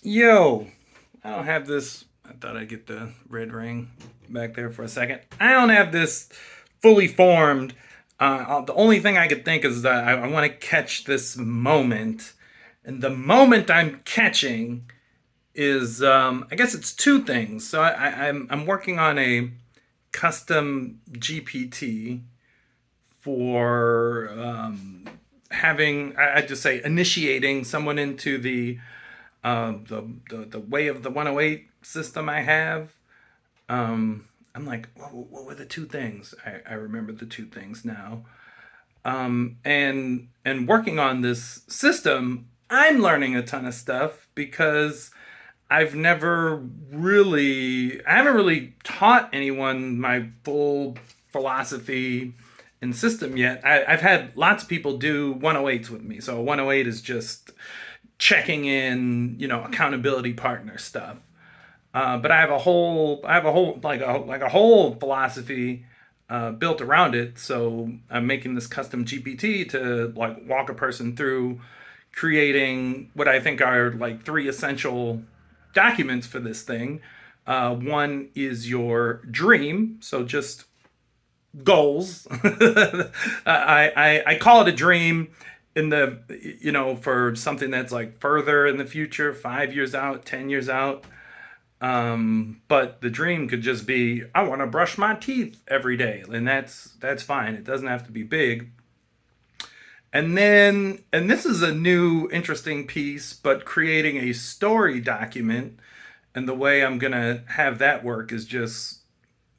Yo, I don't have this. I thought I'd get the red ring back there for a second. I don't have this fully formed. The only thing I could think is that I want to catch this moment. And the moment I'm catching is, I guess it's two things. So I'm working on a custom GPT for I just say initiating someone into the way of the 108 system I have. I'm like, what were the two things? I remember the two things now. And working on this system, I'm learning a ton of stuff because I haven't really taught anyone my full philosophy and system yet. I've had lots of people do 108s with me. So 108 is just checking in, accountability partner stuff. But I have a whole like a whole philosophy built around it. So I'm making this custom GPT to like walk a person through creating what I think are like three essential documents for this thing. One is your dream, so just goals. I call it a dream in the for something that's like further in the future, 5 years out, 10 years out. But the dream could just be I want to brush my teeth every day, and that's fine. It doesn't have to be big. And this is a new interesting piece, but creating a story document. And the way I'm gonna have that work is just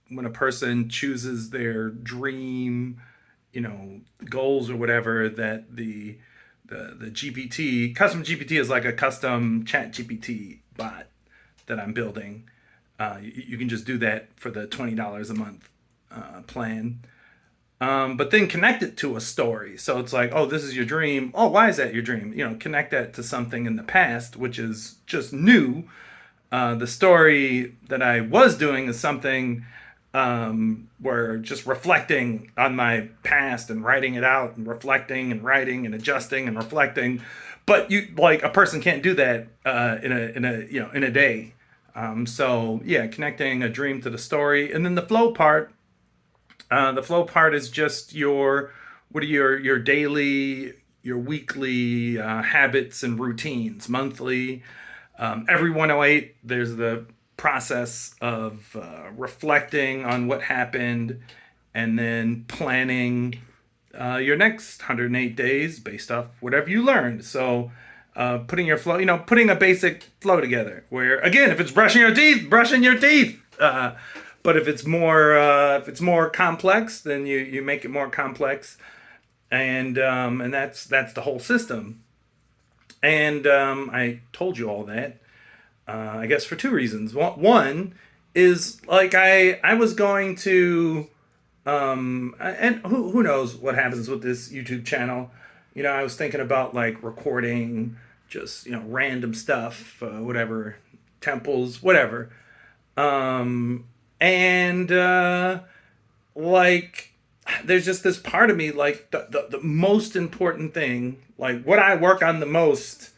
when a person chooses their dream, goals or whatever, that the GPT custom GPT is like a custom chat GPT bot that I'm building. You can just do that for the $20 a month plan. But then connect it to a story. So it's like, oh, this is your dream. Oh, why is that your dream? Connect that to something in the past, which is just new. The story that I was doing is something where just reflecting on my past and writing it out and reflecting and writing and adjusting and reflecting. But you like a person can't do that in a day. So yeah, connecting a dream to the story, and then the flow part is just what are your daily, your weekly habits and routines, monthly. Every 108, there's the process of reflecting on what happened and then planning your next 108 days based off whatever you learned. So putting your flow, putting a basic flow together. Where again, if it's brushing your teeth, brushing your teeth. But if it's more complex, then you make it more complex, and that's the whole system. And I told you all that. I guess for two reasons. One is like I was going to and who knows what happens with this YouTube channel. I was thinking about like recording just random stuff, whatever, temples, whatever. Um, and like there's just this part of me like the most important thing, like what I work on the most,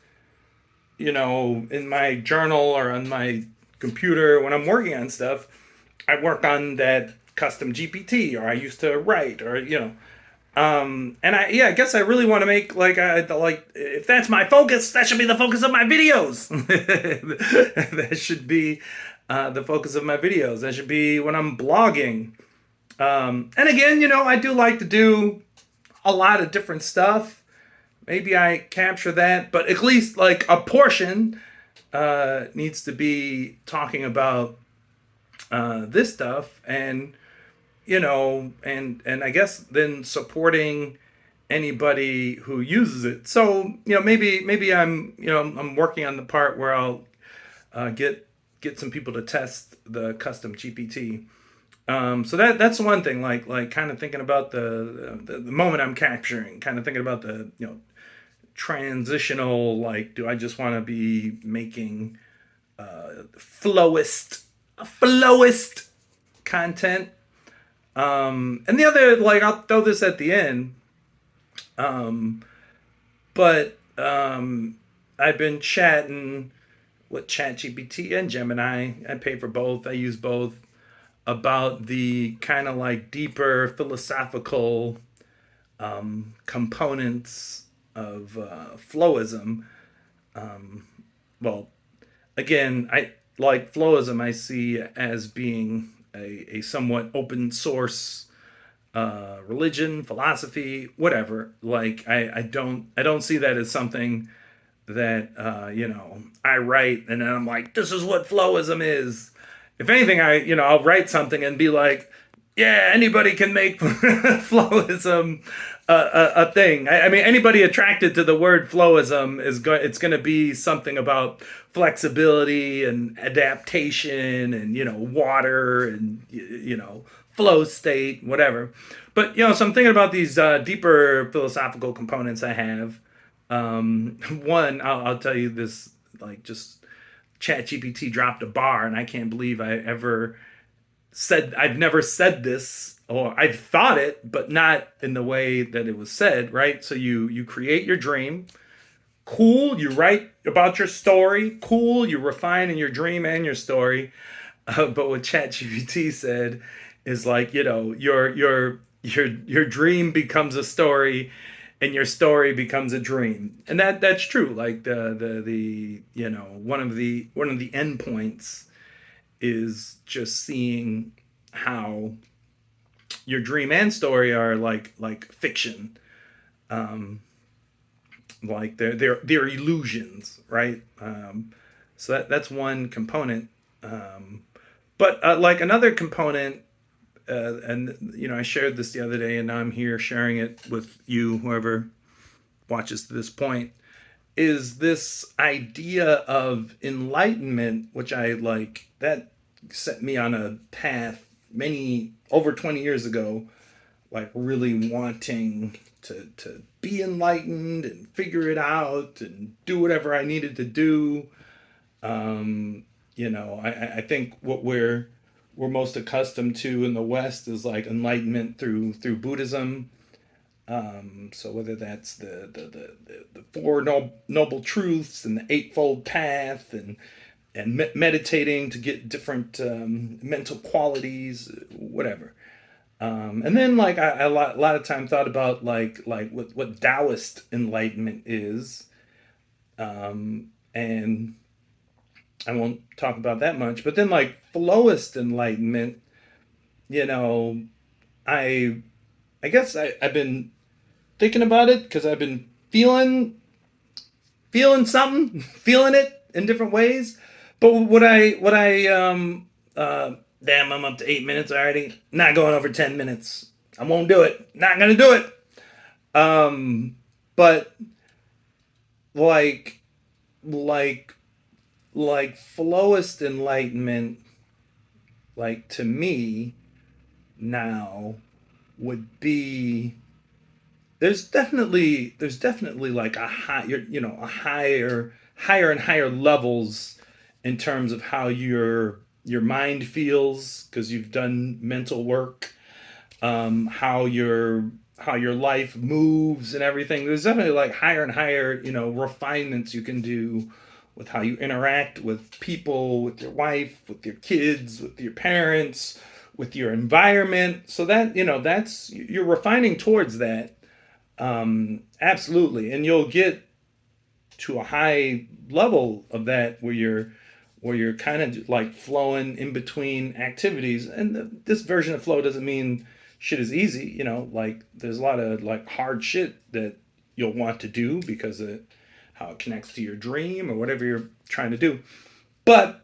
in my journal or on my computer when I'm working on stuff, I work on that custom GPT, or I used to write, or and I guess I really want to make like if that's my focus, that should be the focus of my videos. That should be the focus of my videos. That should be when I'm blogging. And again, I do like to do a lot of different stuff. Maybe I capture that, but at least like a portion needs to be talking about this stuff, and I guess then supporting anybody who uses it. So maybe I'm working on the part where I'll get some people to test the custom GPT. So that's one thing, like kind of thinking about the moment I'm capturing, kind of thinking about the transitional, like, do I just want to be making flowist content? And the other, like, I'll throw this at the end. But I've been chatting with ChatGPT and Gemini. I pay for both. I use both, about the kind of like deeper philosophical components of flowism. Well, again, I like flowism. I see as being a somewhat open source religion, philosophy, whatever. Like I don't see that as something that I write and then I'm like, this is what flowism is. If anything, I'll write something and be like, yeah, anybody can make flowism a thing. I mean, anybody attracted to the word flowism it's going to be something about flexibility and adaptation and water and flow state, whatever. But so I'm thinking about these deeper philosophical components I have. One, I'll tell you this, like just ChatGPT dropped a bar, and I can't believe I've never said this, or I've thought it, but not in the way that it was said, right? So you create your dream, cool. You write about your story, cool. You refine in your dream and your story. But what ChatGPT said is like, your dream becomes a story, and your story becomes a dream, and that's true. Like the one of the endpoints is just seeing how your dream and story are like fiction, like they're illusions, right? So that's one component. But like another component, and I shared this the other day, and now I'm here sharing it with you, whoever watches to this point, is this idea of enlightenment, which I like, that set me on a path many over 20 years ago, like really wanting to be enlightened and figure it out and do whatever I needed to do. I think what we're most accustomed to in the West is like enlightenment through Buddhism. So whether that's the four noble truths and the eightfold path and meditating to get different mental qualities, whatever. And then like I a lot of time thought about like what Taoist enlightenment is, and I won't talk about that much. But then like flowist enlightenment, you know, I I guess I've been thinking about it because I've been feeling something, feeling it in different ways. But damn, I'm up to 8 minutes already. Not going over 10 minutes. I won't do it. Not gonna do it. But like like like flowist enlightenment, like to me now would be, there's definitely like a high, a higher and higher levels in terms of how your mind feels because you've done mental work, how your life moves and everything. There's definitely like higher and higher, refinements you can do with how you interact with people, with your wife, with your kids, with your parents, with your environment. So that, that's, you're refining towards that. Absolutely. And you'll get to a high level of that where you're kind of like flowing in between activities. And this version of flow doesn't mean shit is easy. Like there's a lot of like hard shit that you'll want to do because of how it connects to your dream or whatever you're trying to do. But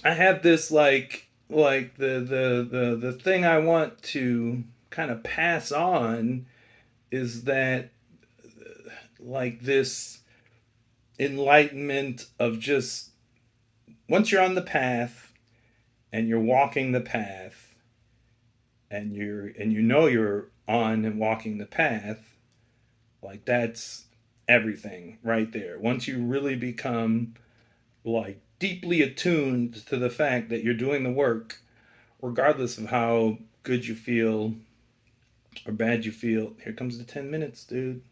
I have this like the thing I want to kind of pass on is that like this enlightenment of just once you're on the path and you're walking the path and you're on and walking the path, like that's everything right there. Once you really become like deeply attuned to the fact that you're doing the work, regardless of how good you feel or bad you feel. Here comes the 10 minutes, dude.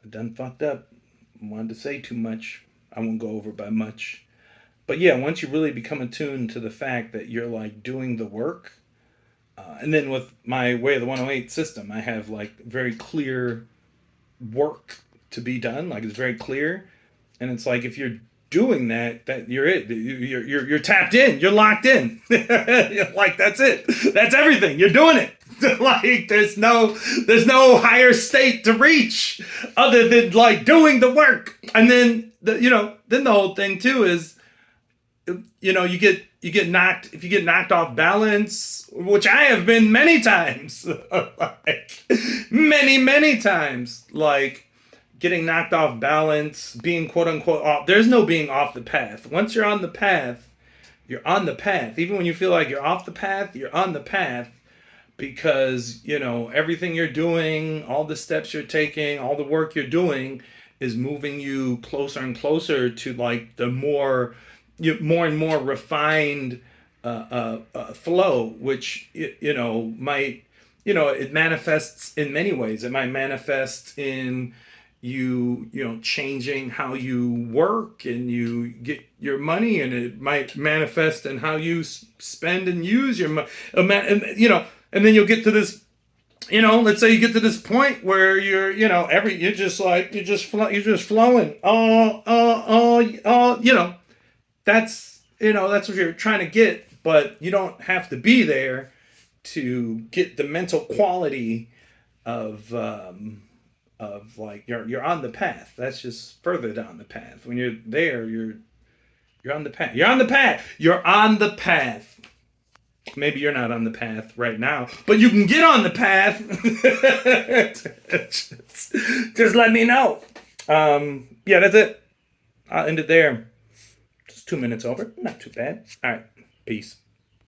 I done fucked up. I wanted to say too much. I won't go over by much. But yeah, once you really become attuned to the fact that you're like doing the work, and then with my Way of the 108 system, I have like very clear work to be done. Like it's very clear, and it's like if you're doing that, that you're it. You're tapped in. You're locked in. Like that's it. That's everything. You're doing it. Like there's no higher state to reach other than like doing the work. And then then the whole thing too is you get knocked if you get knocked off balance, which I have been many times, like many times, like getting knocked off balance, being quote unquote off. There's no being off the path. Once you're on the path, you're on the path. Even when you feel like you're off the path, you're on the path because everything you're doing, all the steps you're taking, all the work you're doing is moving you closer and closer to like the more and more refined flow, which might it manifests in many ways. It might manifest in changing how you work and you get your money, and it might manifest in how you spend and use your money. And then you'll get to this. Let's say you get to this point where you're just flowing. That's what you're trying to get, but you don't have to be there to get the mental quality of like you're on the path. That's just further down the path. When you're there, you're on the path. You're on the path. You're on the path. Maybe you're not on the path right now, but you can get on the path. just let me know. Yeah, that's it. I'll end it there. Just 2 minutes over. Not too bad. All right. Peace.